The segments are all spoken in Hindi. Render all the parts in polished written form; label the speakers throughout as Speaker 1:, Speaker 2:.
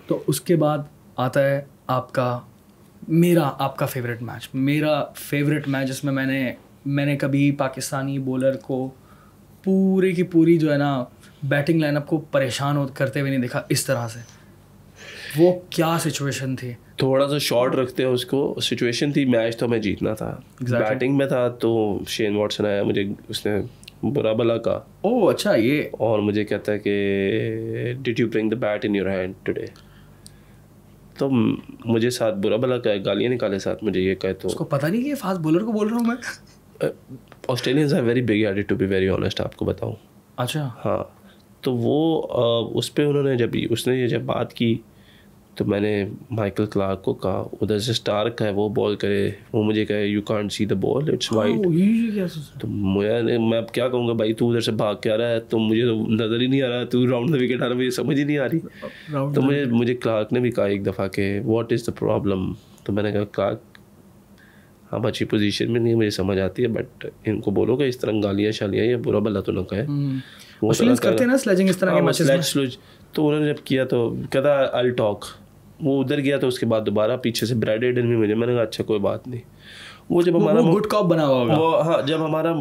Speaker 1: तो उसके बाद आता है आपका फेवरेट मैच। मेरा फेवरेट मैच जिसमें मैंने कभी पाकिस्तानी बॉलर को पूरी की पूरी जो है ना बैटिंग लाइनअप को परेशान करते हुए नहीं देखा इस तरह से। वो क्या सिचुएशन थी,
Speaker 2: थोड़ा सा शॉर्ट रखते हैं उसको, सिचुएशन थी मैच तो मैं जीतना था। बैटिंग में था तो शेन वॉटसन आया, मुझे उसने बुरा भला कहा।
Speaker 1: ओह अच्छा, ये
Speaker 2: और मुझे कहता है कि did you bring the bat in your hand today. तो मुझे साथ बुरा भला कहा, गालियाँ निकाले साथ मुझे ये कहे। तो
Speaker 1: उसको पता नहीं कि फास्ट बॉलर को बोल रहा हूँ मैं।
Speaker 2: Australians are very big at it, to be very honest आपको बताऊँ।
Speaker 1: अच्छा
Speaker 2: हाँ, तो वो उस पर उन्होंने उसने जब बात की तो मैंने माइकल क्लार्क को कहा, उधर से स्टार्क है वो बॉल करे, वो मुझे कहे you can't see the ball, it's wide. तो मैं अब क्या कहूँगा भाई, तू उधर से भाग के आ रहा है तो मुझे तो नज़र ही नहीं आ रहा, तू राउंड द विकेट आ रहा है, मुझे समझ ही नहीं आ रही। तो मुझे क्लार्क ने भी कहा एक दफ़ा के व्हाट इज़ द प्रॉब्लम। तो मैंने कहा क्लार्क हम अच्छी पोजीशन में नहीं, मुझे समझ आती है, बट इनको बोलो कि इस तरह गालियाँ शालियाँ या बुरा भला तो ना कहे।
Speaker 1: वो करते हैं ना स्लेजिंग इस तरह के मैचेस में।
Speaker 2: तो उन्होंने जब किया तो कहता आई टॉक। वो उधर गया तो उसके बाद दोबारा पीछे से ब्रैड एडन भी मैंने कहा अच्छा कोई बात नहीं। वो जब हमारा
Speaker 1: गुड कॉप बना हुआ होगा
Speaker 2: वो, हाँ, जब हमारा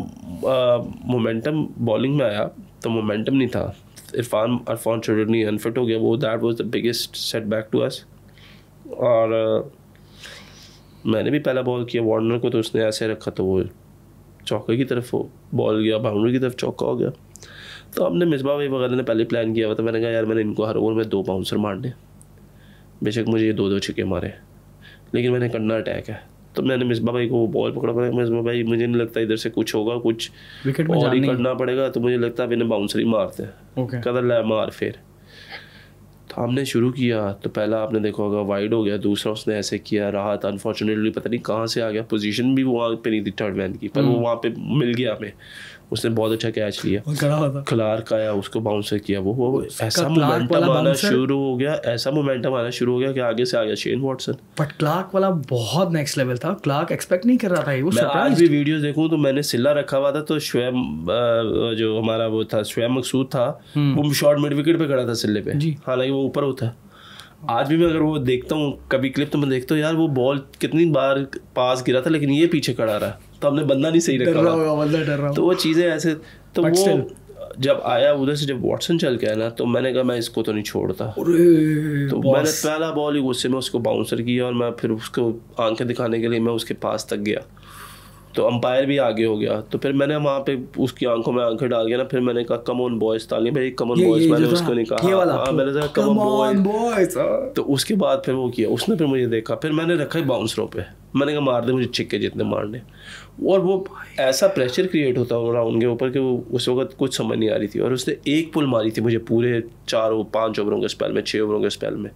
Speaker 2: मोमेंटम बॉलिंग में आया तो मोमेंटम नहीं था। इरफान चौधरी अनफिट हो गया, वो that was the biggest setback to us. और मैंने भी पहला बॉल किया वार्नर को, तो उसने ऐसे रखा तो वो चौके की तरफ बॉल गया, बाउंड्री की तरफ चौका हो गया। तो हमने मिसबा भाई वगैरह ने पहले प्लान किया हुआ था। मैंने कहा यार मैंने इनको हर ओवर में 2 बाउंसर मारने, बेशक मुझे ये 2-2 छक्के मारे, लेकिन मैंने करना अटैक है। तो मैंने मिसबा भाई को बॉल पकड़ा, मिसबा भाई मुझे नहीं लगता इधर से कुछ होगा, कुछ
Speaker 1: विकेट में
Speaker 2: और ही करना पड़ेगा, तो मुझे लगता है इन्हें बाउंसर ही मारते हैं। कहता ले मार। फिर तो हमने शुरू किया तो पहला आपने देखा होगा वाइड हो गया, दूसरा उसने ऐसे किया, राहत अनफॉर्चुनेटली पता नहीं कहाँ से आ गया, पोजीशन भी वहाँ पे नहीं थी थर्ड मैन की, पर वो वहाँ पे मिल गया हमें, उसने बहुत अच्छा कैच लिया। क्लार्क आया, उसको बाउंसर किया, वो ऐसा मोमेंटम आना शुरू हो गया, कि आगे से आ गया शेन वॉटसन।
Speaker 1: बट क्लार्क वाला बहुत नेक्स्ट लेवल था, क्लार्क एक्सपेक्ट नहीं कर रहा था। वो
Speaker 2: मैं आज भी वीडियोस देखूं तो मैंने सिल्ला रखा हुआ था, तो शुएब जो हमारा वो था शुएब मकसूद था, वो शॉर्ट मिड विकेट पे खड़ा था सिल्ले पे, हालांकि वो ऊपर होता है। आज भी मैं अगर वो देखता हूँ कभी क्लिप तो मैं देखता हूँ यार वो बॉल कितनी बार पास गिरा था, लेकिन ये पीछे खड़ा रहा, तो हमने बंदा नहीं सही रखा। तो वो चीज़ें ऐसे, तो वो जब आया उधर से, जब वॉटसन चल के आया ना, तो मैंने कहा मैं इसको तो नहीं छोड़ता। तो मैंने पहला बॉल ही गुस्से में उसको बाउंसर किया, और मैं फिर उसको आंखें दिखाने के लिए मैं उसके पास तक गया, तो अंपायर भी आगे हो गया। तो फिर मैंने वहाँ पे उसकी आंखों में आंखें डाल के ना, फिर मैंने कहा कम ऑन बॉयज, ताली भाई कम ऑन बॉयज, मैंने उसको नहीं कहा, मैंने कहा कम ऑन बॉयज। तो उसके बाद फिर वो किया उसने, फिर मुझे देखा, फिर मैंने रखा ही बाउंसरों पे, मैंने कहा मार दे मुझे छिक्के जितने मारने। और वो ऐसा प्रेशर क्रिएट होता हो रहा उनके ऊपर कि वो उस वक्त कुछ समझ नहीं आ रही थी। और उसने एक पुल मारी थी मुझे पूरे 4-5 ओवरों के स्पेल में, 6 ओवरों के स्पेल में,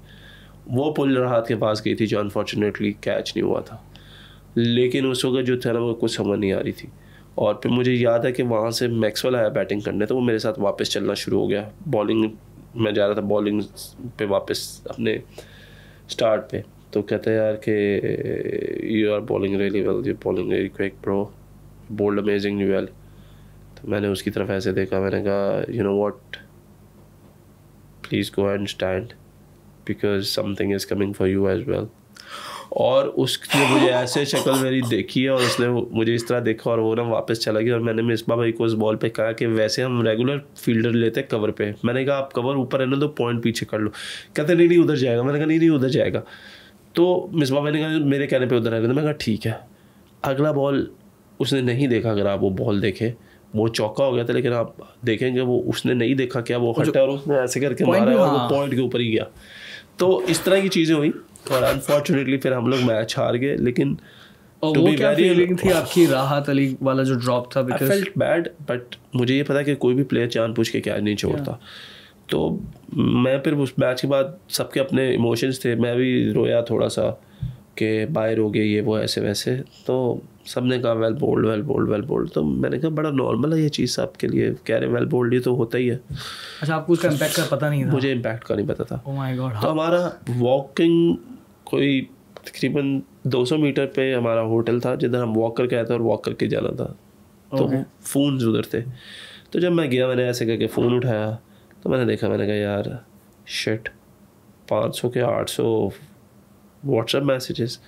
Speaker 2: वो पुल राहत के पास गई थी जो अनफॉर्चुनेटली कैच नहीं हुआ था, लेकिन उस वक्त जो था ना वो कुछ समझ नहीं आ रही थी। और फिर मुझे याद है कि वहाँ से मैक्सवेल आया बैटिंग करने, तो वो मेरे साथ वापस चलना शुरू हो गया, बॉलिंग में जा रहा था, बॉलिंग पे वापस अपने स्टार्ट पे। तो कहते हैं यार कि you are bowling really well, you bowling very quick bro, bowled amazing well. तो मैंने उसकी तरफ ऐसे देखा, मैंने कहा you know what, please go and stand because something is coming for you as well. और उसने मुझे ऐसे शक्ल मेरी देखी है, और उसने मुझे इस तरह देखा, और वो ना वापस चला गया। और मैंने मिसबा भाई को उस बॉल पे कहा कि वैसे हम रेगुलर फील्डर लेते हैं कवर पे, मैंने कहा आप कवर ऊपर रहने दो, पॉइंट पीछे कर लो। कहते नहीं उधर जाएगा, मैंने कहा नहीं उधर जाएगा। तो मिसबा भाई ने कहा मेरे कहने पर उधर आएगा, मैं कहा ठीक है। अगला बॉल उसने नहीं देखा, अगर आप वो बॉल देखें वो चौका हो गया था, लेकिन आप देखेंगे वो उसने नहीं देखा क्या, वो हटा और उसने ऐसे करके मारा और वो पॉइंट के ऊपर ही गया। तो इस तरह की चीज़ें हुई, और अनफॉर्चुनेटली फिर हम लोग मैच हार गए। लेकिन
Speaker 1: वो क्या फीलिंग थी आपकी राहत अली वाला जो ड्रॉप था?
Speaker 2: आई फेल्ट बैड, बट मुझे ये पता कि कोई भी प्लेयर जानबूझ के कैच नहीं छोड़ता। तो मैं फिर उस मैच के बाद सबके अपने इमोशंस थे, मैं भी रोया थोड़ा सा कि बाहर हो गए ये वो ऐसे वैसे। तो सब ने कहा well bowled well bowled well bowled, तो मैंने कहा बड़ा नॉर्मल है ये चीज़ सबके लिए, कह रहे वेल बोल्ड ये तो होता ही है।
Speaker 1: अच्छा, आपको उसका इम्पैक्ट का पता नहीं था?
Speaker 2: मुझे इम्पैक्ट का नहीं पता था।
Speaker 1: Oh my God.
Speaker 2: तो हमारा वॉकिंग कोई तकरीबन 200 मीटर पे हमारा होटल था जिधर हम वॉक करके आए थे, और वॉक करके जाना था। तो फ़ोन उधर थे। तो जब मैं गया मैंने ऐसे करके फ़ोन उठाया, तो मैंने देखा, मैंने कहा यार शिट 500 के 800 व्हाट्सएप मैसेजेस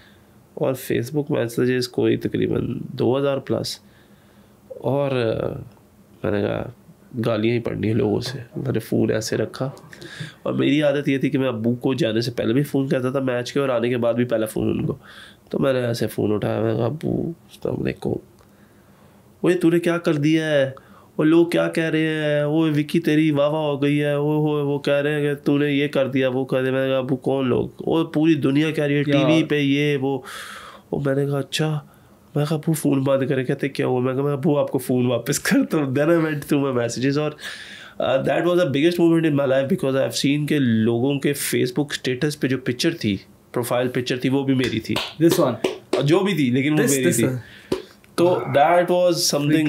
Speaker 2: और फेसबुक मैसेजेस कोई तकरीबन 2000 प्लस। और मैंने कहा गालियाँ ही पढ़नी है लोगों से। मैंने फ़ोन ऐसे रखा और मेरी आदत ये थी कि मैं अब्बू को जाने से पहले भी फ़ोन करता था मैच के और आने के बाद भी पहला फ़ोन उनको। तो मैंने ऐसे फ़ोन उठाया, मैंने कहा अब्बू अस्सलाम वालेकुम, वो तूने क्या कर दिया है, वो लोग क्या कह रहे हैं, वो विकी तेरी वाह वाह हो गई है, वो कह रहे हैं कि तूने ये कर दिया वो कर दिया। मैंने कहा अब्बू कौन लोग, वो पूरी दुनिया कह रही है टीवी पे ये वो। मैंने कहा अच्छा। मैं कहा अब्बू फ़ोन बंद करे, कहते क्या हुआ। मैं कहा अब्बू आपको फ़ोन वापस कर। तो then I went through my messages और that was the biggest moment in my life because I have seen के लोगों के फेसबुक स्टेटस पे जो पिक्चर थी, प्रोफाइल पिक्चर थी, वो भी मेरी थी,
Speaker 1: दिस वन
Speaker 2: जो भी थी, लेकिन वो मेरी थी। तो that was something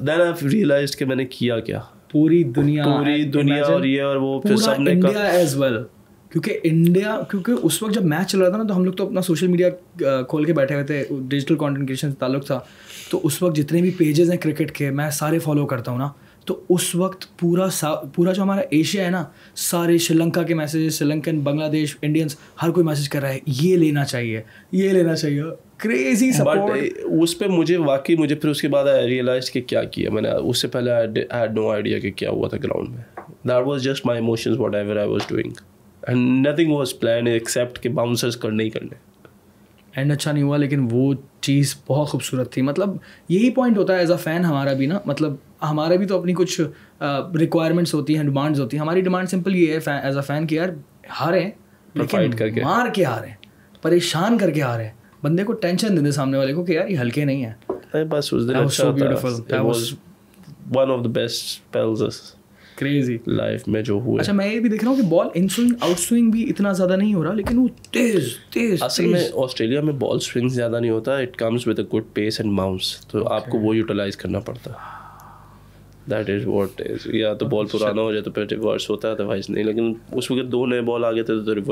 Speaker 2: then I have realised कि मैंने किया क्या।
Speaker 1: पूरी दुनिया
Speaker 2: और ये और वो फिर सबने
Speaker 1: इंडिया एज वेल, क्योंकि उस वक्त जब मैच चल रहा था ना, तो हम लोग तो अपना सोशल मीडिया खोल के बैठे हुए थे, डिजिटल कंटेंट क्रिएशन से ताल्लुक था। तो उस वक्त जितने भी पेजेस हैं क्रिकेट के मैं सारे फॉलो करता हूँ ना, तो उस वक्त पूरा जो हमारा एशिया है ना, सारे श्रीलंका के मैसेजेस, श्रीलंकन, बांग्लादेश, इंडियंस, हर कोई मैसेज कर रहा है ये लेना चाहिए, क्रेजी सपोर्ट।
Speaker 2: उस पे मुझे फिर उसके बाद आई रियलाइज कि क्या किया मैंने। उससे पहले आई हैड नो आइडिया कि क्या हुआ था ग्राउंड में। That was just my emotions whatever I was doing and nothing was planned except कि बाउंसर्स करने ही करने।
Speaker 1: एंड अच्छा नहीं हुआ, लेकिन वो चीज़ बहुत खूबसूरत थी। मतलब यही पॉइंट होता है एज अ फ़ैन हमारा भी ना, मतलब हमारे भी तो अपनी कुछ रिक्वायरमेंट्स होती हैं, डिमांड्स होती हैं। हमारी डिमांड सिंपल ये है एज अ फ़ैन कि यार हारे लेकिन मार के हारे, परेशान करके हारे, बंदे को टेंशन दे दे सामने वाले को कि यार ये हल्के नहीं है।
Speaker 2: बस उस दिन अच्छा था, that was one of the best spells
Speaker 1: crazy
Speaker 2: life में जो हुआ।
Speaker 1: अच्छा मैं ये भी देख रहा हूँ कि ball in swing out swing भी इतना ज़्यादा नहीं हो रहा, लेकिन वो तेज
Speaker 2: असल में ऑस्ट्रेलिया में बॉल स्विंग ज़्यादा नहीं होता, it comes with a good pace and bounce, तो आपको वो यूटिलाइज करना पड़ता है। That is what is. या तो बॉल पुराना हो जाए तो फिर रिवर्स होता है, अदरवाइज नहीं। लेकिन उस वक्त 2 नए बॉल आ गए थे तो रिवर्स